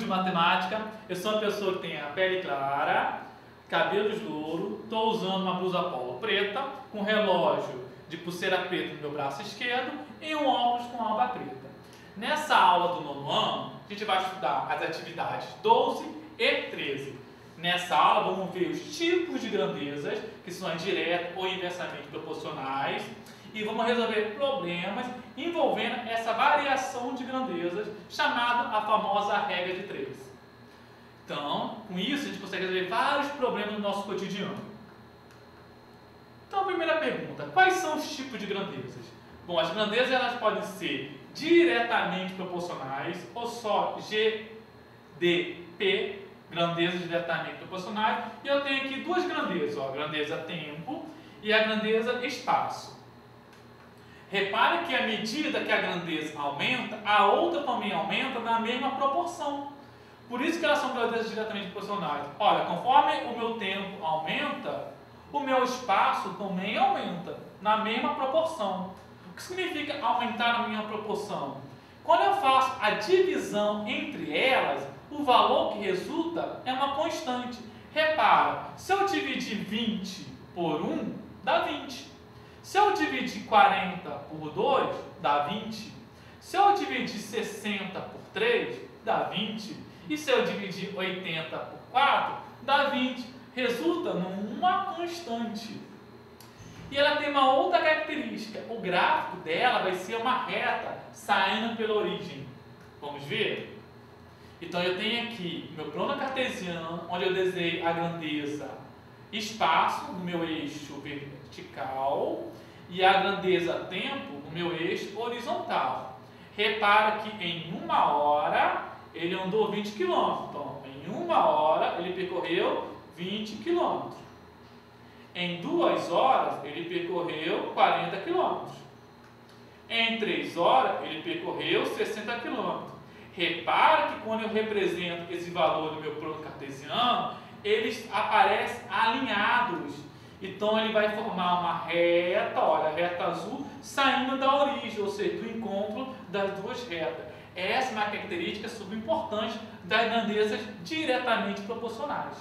de matemática. Eu sou uma pessoa que tem a pele clara, cabelos louros, estou usando uma blusa polo preta, com relógio de pulseira preta no meu braço esquerdo e um óculos com alba preta. Nessa aula do nono ano, a gente vai estudar as atividades 12 e 13. Nessa aula vamos ver os tipos de grandezas, que são as diretas ou inversamente proporcionais, e vamos resolver problemas envolvendo essa variação de grandezas, chamada a famosa regra de 3. Então, com isso a gente consegue resolver vários problemas no nosso cotidiano. Então, a primeira pergunta, quais são os tipos de grandezas? Bom, as grandezas elas podem ser diretamente proporcionais ou só GDP, grandezas diretamente proporcionais, e eu tenho aqui duas grandezas, a grandeza tempo e a grandeza espaço. Repare que à medida que a grandeza aumenta, a outra também aumenta na mesma proporção. Por isso que elas são grandezas diretamente proporcionais. Olha, conforme o meu tempo aumenta, o meu espaço também aumenta na mesma proporção. O que significa aumentar na mesma proporção? Quando eu faço a divisão entre elas, o valor que resulta é uma constante. Repara, se eu dividir 20 por 1, dá 20. Se eu dividir 40 por 2, dá 20. Se eu dividir 60 por 3, dá 20. E se eu dividir 80 por 4, dá 20. Resulta numa constante. E ela tem uma outra característica. O gráfico dela vai ser uma reta saindo pela origem. Vamos ver? Então eu tenho aqui meu plano cartesiano, onde eu desenhei a grandeza espaço no meu eixo vertical e a grandeza tempo no meu eixo horizontal. Repara que em uma hora ele andou 20 km. Então, em uma hora ele percorreu 20 km. Em 2 horas ele percorreu 40 km. Em 3 horas ele percorreu 60 km. Repara que quando eu represento esse valor no meu plano cartesiano, eles aparecem alinhados. Então ele vai formar uma reta, olha, a reta azul, saindo da origem, ou seja, do encontro das duas retas. Essa é uma característica super importante das grandezas diretamente proporcionais.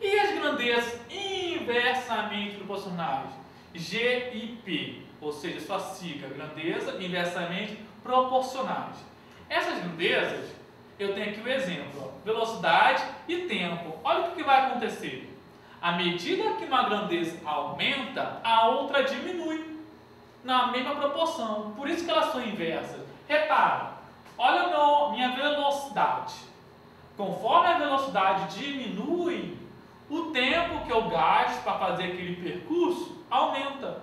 E as grandezas inversamente proporcionais? G e P, ou seja, sua sigla, grandeza inversamente proporcionais. Essas grandezas, eu tenho aqui o exemplo, ó, velocidade e tempo. Olha o que vai acontecer. À medida que uma grandeza aumenta, a outra diminui na mesma proporção. Por isso que elas são inversas. Repara, olha minha velocidade. Conforme a velocidade diminui, o tempo que eu gasto para fazer aquele percurso aumenta.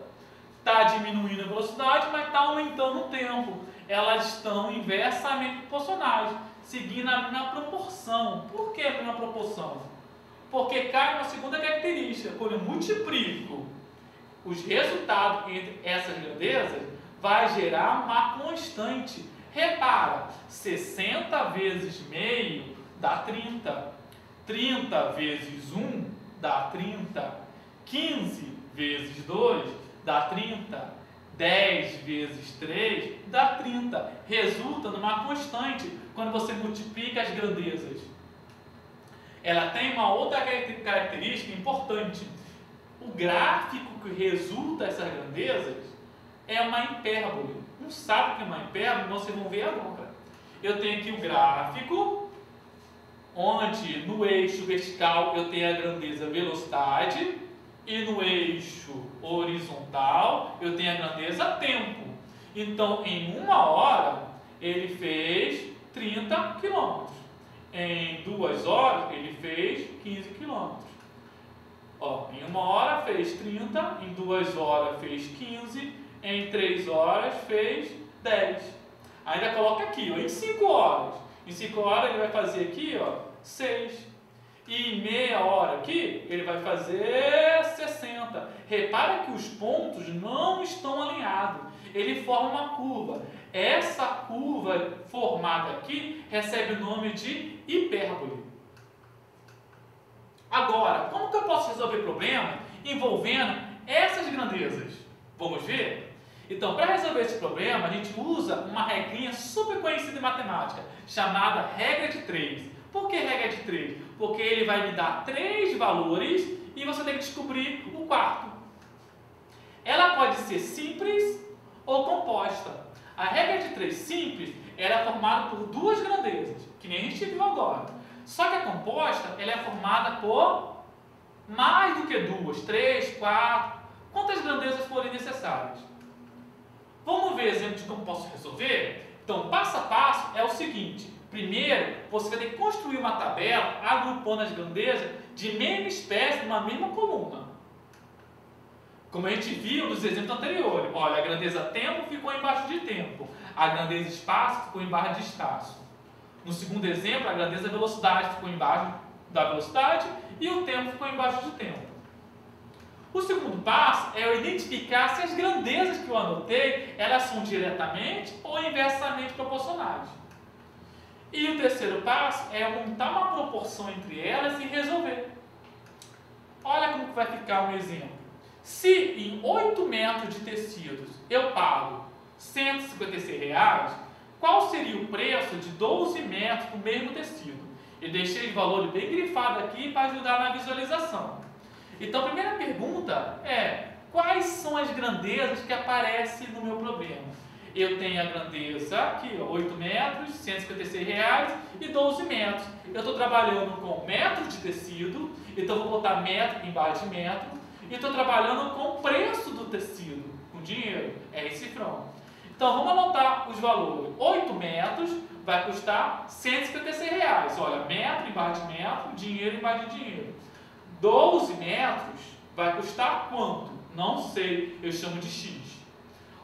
Está diminuindo a velocidade, mas está aumentando o tempo. Elas estão inversamente proporcionais, seguindo a mesma proporção. Por que a mesma proporção? Porque cai uma segunda característica. Quando eu multiplico os resultados entre essas grandezas, vai gerar uma constante. Repara, 60 vezes meio dá 30. 30 vezes 1 dá 30. 15 vezes 2 dá 30. 10 vezes 3 dá 30. Resulta numa constante quando você multiplica as grandezas. Ela tem uma outra característica importante. O gráfico que resulta essas grandezas é uma hipérbole. Não sabe o que é uma hipérbole? Vocês vão ver agora. Eu tenho aqui o gráfico, onde no eixo vertical eu tenho a grandeza velocidade e no eixo horizontal eu tenho a grandeza tempo. Então, em uma hora ele fez 30 km. Em 2 horas ele fez 15 km. Ó, em uma hora fez 30, em 2 horas fez 15, em 3 horas fez 10. Ainda coloca aqui, ó, em 5 horas. Em 5 horas ele vai fazer aqui, ó, 6. E em meia hora aqui ele vai fazer 60. Repara que os pontos não estão alinhados. Ele forma uma curva. Essa curva formada aqui recebe o nome de hipérbole. Agora, como que eu posso resolver problema envolvendo essas grandezas? Vamos ver? Então, para resolver esse problema, a gente usa uma regrinha super conhecida em matemática, chamada regra de 3. Por que regra de 3? Porque ele vai me dar 3 valores e você tem que descobrir o quarto. Ela pode ser simples ou composta. A regra de 3 simples ela é formada por 2 grandezas, que nem a gente viu agora. Só que a composta ela é formada por mais do que 2, 3, 4, quantas grandezas forem necessárias. Vamos ver exemplo de como posso resolver? Então, passo a passo é o seguinte. Primeiro, você vai ter que construir uma tabela agrupando as grandezas de mesma espécie numa mesma coluna. Como a gente viu nos exemplos anteriores. Olha, a grandeza tempo ficou embaixo de tempo. A grandeza espaço ficou embaixo de espaço. No segundo exemplo, a grandeza velocidade ficou embaixo da velocidade e o tempo ficou embaixo de tempo. O segundo passo é eu identificar se as grandezas que eu anotei, elas são diretamente ou inversamente proporcionais. E o terceiro passo é eu montar uma proporção entre elas e resolver. Olha como vai ficar um exemplo. Se em 8 metros de tecidos eu pago R$ 156, qual seria o preço de 12 metros do mesmo tecido? Eu deixei o valor bem grifado aqui para ajudar na visualização. Então, a primeira pergunta é: quais são as grandezas que aparecem no meu problema? Eu tenho a grandeza aqui, 8 metros, R$ 156 e 12 metros. Eu estou trabalhando com metros de tecido, então vou botar metro embaixo de metro. E estou trabalhando com o preço do tecido, com dinheiro, é esse cifrão. Então, vamos anotar os valores. 8 metros vai custar R$ 156. Olha, metro embaixo de metro, dinheiro embaixo de dinheiro. 12 metros vai custar quanto? Não sei, eu chamo de X.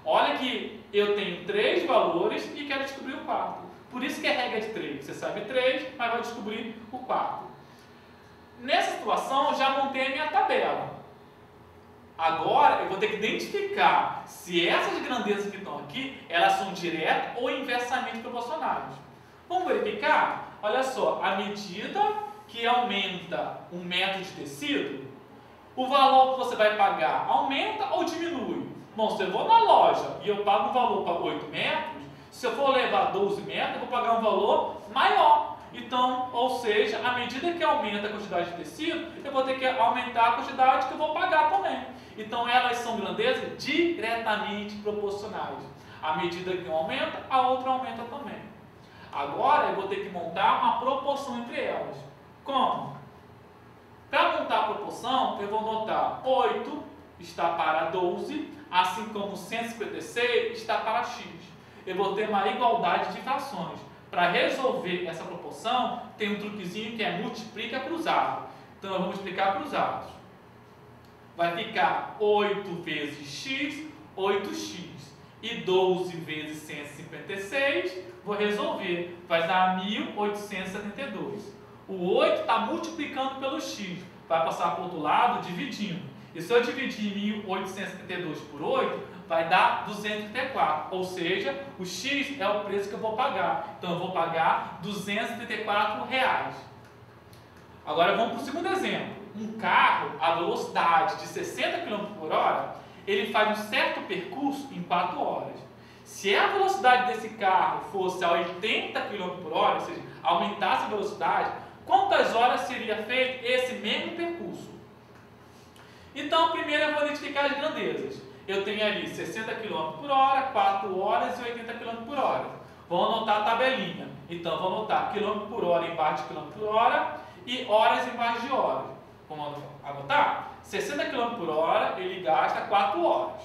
Olha que eu tenho 3 valores e quero descobrir o quarto. Por isso que é regra de 3. Você sabe 3, mas vai descobrir o quarto. Nessa situação, eu já montei a minha tabela. Agora, eu vou ter que identificar se essas grandezas que estão aqui, elas são diretas ou inversamente proporcionais. Vamos verificar? Olha só, à medida que aumenta 1 metro de tecido, o valor que você vai pagar aumenta ou diminui? Bom, se eu vou na loja e eu pago um valor para 8 metros, se eu for levar 12 metros, eu vou pagar um valor maior. Então, ou seja, à medida que aumenta a quantidade de tecido, eu vou ter que aumentar a quantidade que eu vou pagar também. Então, elas são grandezas diretamente proporcionais. À medida que um aumenta, a outra aumenta também. Agora, eu vou ter que montar uma proporção entre elas. Como? Para montar a proporção, eu vou notar 8 está para 12, assim como 156 está para x. Eu vou ter uma igualdade de frações. Para resolver essa proporção, tem um truquezinho que é multiplica cruzado. Então, eu vou multiplicar cruzados. Vai ficar 8 vezes x, 8x. E 12 vezes 156, vou resolver. Vai dar 1872. O 8 está multiplicando pelo x. Vai passar para o outro lado dividindo. E se eu dividir 1872 por 8, vai dar 234. Ou seja, o x é o preço que eu vou pagar. Então, eu vou pagar R$ 234. Agora, vamos para o segundo exemplo. Um carro, a velocidade de 60 km por hora, ele faz um certo percurso em 4 horas. Se a velocidade desse carro fosse a 80 km por hora, ou seja, aumentasse a velocidade, quantas horas seria feito esse mesmo percurso? Então, primeiro eu vou identificar as grandezas. Eu tenho ali 60 km por hora, 4 horas e 80 km por hora. Vou anotar a tabelinha. Então, vou anotar km por hora embaixo de km por hora e horas embaixo de horas. Vamos anotar? 60 km por hora ele gasta 4 horas.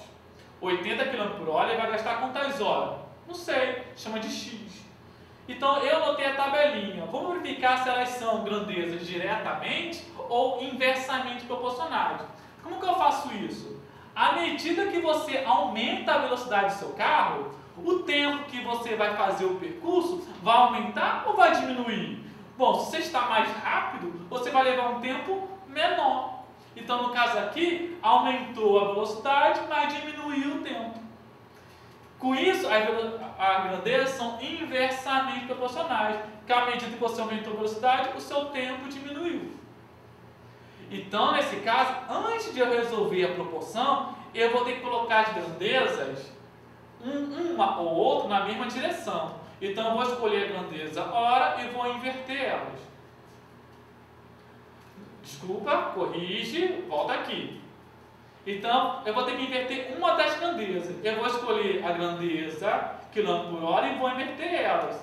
80 km por hora ele vai gastar quantas horas? Não sei, chama de x. Então, eu anotei a tabelinha. Vamos verificar se elas são grandezas diretamente ou inversamente proporcionais. Como que eu faço isso? À medida que você aumenta a velocidade do seu carro, o tempo que você vai fazer o percurso vai aumentar ou vai diminuir? Bom, se você está mais rápido, você vai levar um tempo menor. Então, no caso aqui, aumentou a velocidade, mas diminuiu o tempo. Com isso, as grandezas são inversamente proporcionais, porque à medida que você aumentou a velocidade, o seu tempo diminuiu. Então, nesse caso, antes de eu resolver a proporção, eu vou ter que colocar as grandezas uma ou outra na mesma direção. Então eu vou escolher a grandeza hora e vou inverter elas. Desculpa, corrige, volta aqui. Então eu vou ter que inverter uma das grandezas. Eu vou escolher a grandeza quilômetro por hora e vou inverter elas.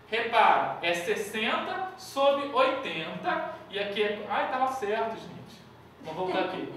Repara, é 60 sobre 80 e aqui é... Ai, estava certo, gente. Vamos voltar aqui.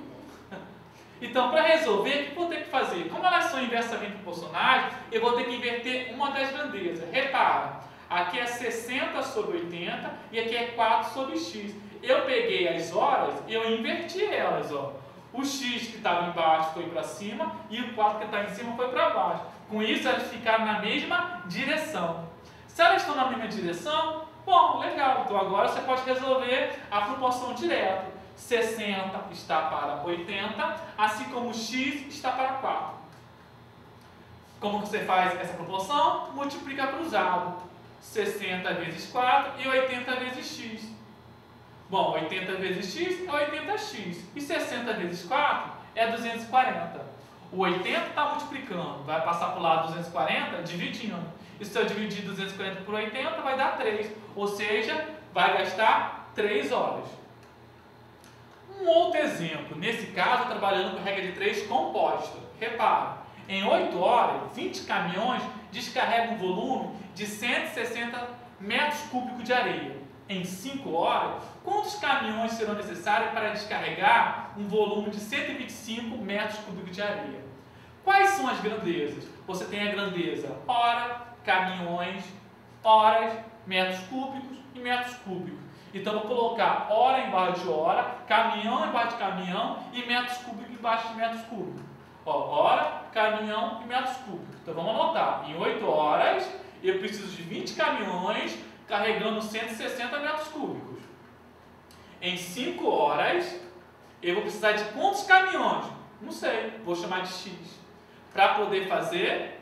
Então, para resolver, o que eu vou ter que fazer? Como elas são inversamente proporcionais, eu vou ter que inverter uma das grandezas. Repara, aqui é 60 sobre 80 e aqui é 4 sobre x. Eu peguei as horas e eu inverti elas. Ó. O x que estava embaixo foi para cima e o 4 que está em cima foi para baixo. Com isso, elas ficaram na mesma direção. Se elas estão na mesma direção, bom, legal. Então, agora você pode resolver a proporção direta. 60 está para 80, assim como x está para 4. Como você faz essa proporção? Multiplica cruzado. 60 vezes 4 e 80 vezes x. Bom, 80 vezes x é 80x. E 60 vezes 4 é 240. O 80 está multiplicando, vai passar para o lado 240, dividindo. E se eu dividir 240 por 80, vai dar 3. Ou seja, vai gastar 3 horas. Um outro exemplo, nesse caso, trabalhando com regra de 3 composta. Repara, em 8 horas, 20 caminhões descarregam um volume de 160 metros cúbicos de areia. Em 5 horas, quantos caminhões serão necessários para descarregar um volume de 125 metros cúbicos de areia? Quais são as grandezas? Você tem a grandeza hora, caminhões, horas, metros cúbicos e metros cúbicos. Então, eu vou colocar hora embaixo de hora, caminhão embaixo de caminhão e metros cúbicos embaixo de metros cúbicos. Ó, hora, caminhão e metros cúbicos. Então, vamos anotar. Em 8 horas, eu preciso de 20 caminhões carregando 160 metros cúbicos. Em 5 horas, eu vou precisar de quantos caminhões? Não sei, vou chamar de X. Para poder fazer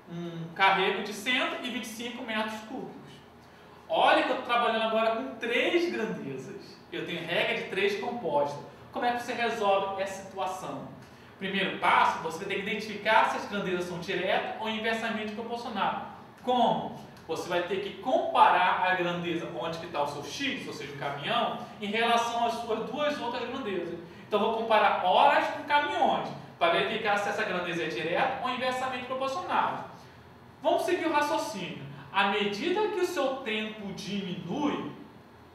um carrego de 125 metros cúbicos. Olha que eu estou trabalhando agora com 3 grandezas. Eu tenho regra de 3 composta. Como é que você resolve essa situação? Primeiro passo, você tem que identificar se as grandezas são diretas ou inversamente proporcionais. Como? Você vai ter que comparar a grandeza onde que está o seu x, ou seja, o caminhão, em relação às suas duas outras grandezas. Então, eu vou comparar horas com caminhões, para verificar se essa grandeza é direta ou inversamente proporcional. Vamos seguir o raciocínio. À medida que o seu tempo diminui,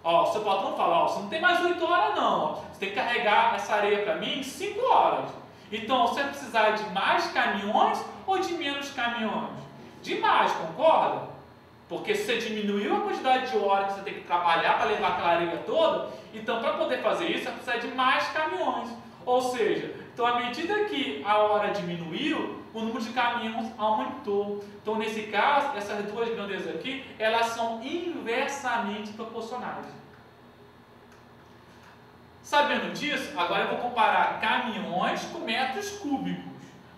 ó, o seu patrão fala, ó, você não tem mais 8 horas não, ó, você tem que carregar essa areia para mim em 5 horas. Então, você vai precisar de mais caminhões ou de menos caminhões? De mais, concorda? Porque se você diminuiu a quantidade de horas que você tem que trabalhar para levar aquela areia toda, então para poder fazer isso, você vai precisar de mais caminhões. Ou seja, então à medida que a hora diminuiu, o número de caminhões aumentou. Então nesse caso, essas duas grandezas aqui, elas são inversamente proporcionais. Sabendo disso, agora eu vou comparar caminhões com metros cúbicos.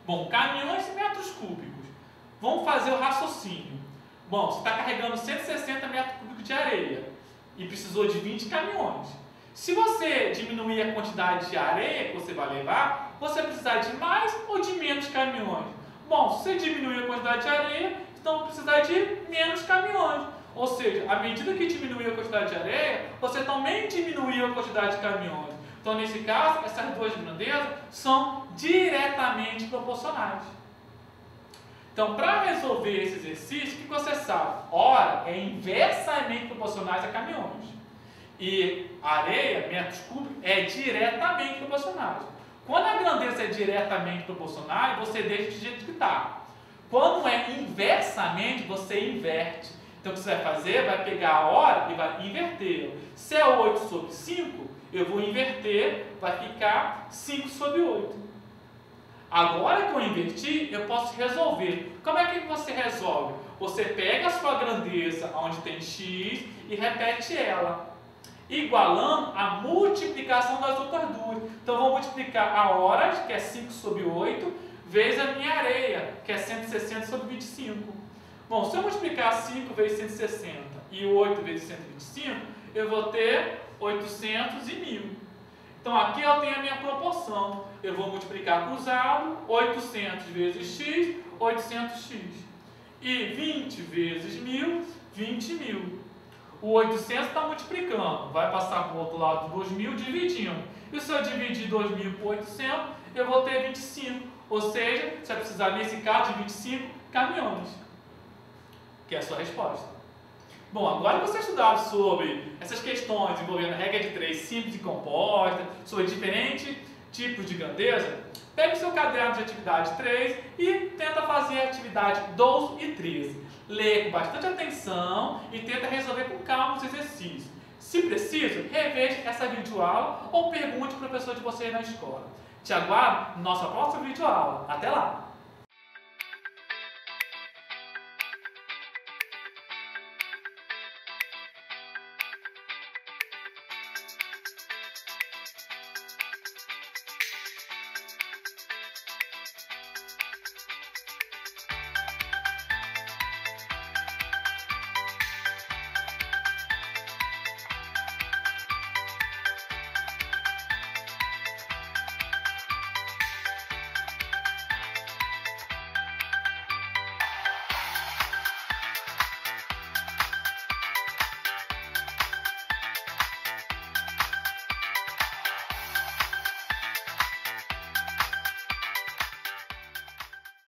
Bom, caminhões e metros cúbicos. Vamos fazer o raciocínio. Bom, você está carregando 160 metros cúbicos de areia e precisou de 20 caminhões. Se você diminuir a quantidade de areia que você vai levar, você vai precisar de mais ou de menos caminhões? Bom, se você diminuir a quantidade de areia, então vai precisar de menos caminhões. Ou seja, à medida que diminuiu a quantidade de areia, você também diminuiu a quantidade de caminhões. Então, nesse caso, essas duas grandezas são diretamente proporcionais. Então, para resolver esse exercício, o que você sabe? Hora é inversamente proporcionais a caminhões. E areia, metros cúbicos, é diretamente proporcionais. Quando a grandeza é diretamente proporcional, você deixa do jeito que está. Quando é inversamente, você inverte. Então, o que você vai fazer? Vai pegar a hora e vai inverter. Se é 8 sobre 5, eu vou inverter, vai ficar 5 sobre 8. Agora que eu inverti, eu posso resolver. Como é que você resolve? Você pega a sua grandeza onde tem x e repete ela, igualando a multiplicação das outras duas. Então, eu vou multiplicar a horas, que é 5 sobre 8, vezes a minha areia, que é 160 sobre 25. Bom, se eu multiplicar 5 vezes 160 e 8 vezes 125, eu vou ter 800 e 1000. Então aqui eu tenho a minha proporção. Eu vou multiplicar cruzado, 800 vezes x, 800x. E 20 vezes 1000, 20.000. O 800 está multiplicando, vai passar para o outro lado do 2.000 dividindo. E se eu dividir 2.000 por 800, eu vou ter 25. Ou seja, você vai precisar, nesse caso, de 25 caminhões. Que é a sua resposta. Bom, agora que você estudar sobre essas questões envolvendo a regra de 3 simples e composta, sobre diferentes tipos de grandeza, pegue o seu caderno de atividade 3 e tenta fazer a atividade 12 e 13. Leia com bastante atenção e tenta resolver com calma os exercícios. Se preciso, reveja essa videoaula ou pergunte ao professor de vocês na escola. Te aguardo na nossa próxima videoaula. Até lá!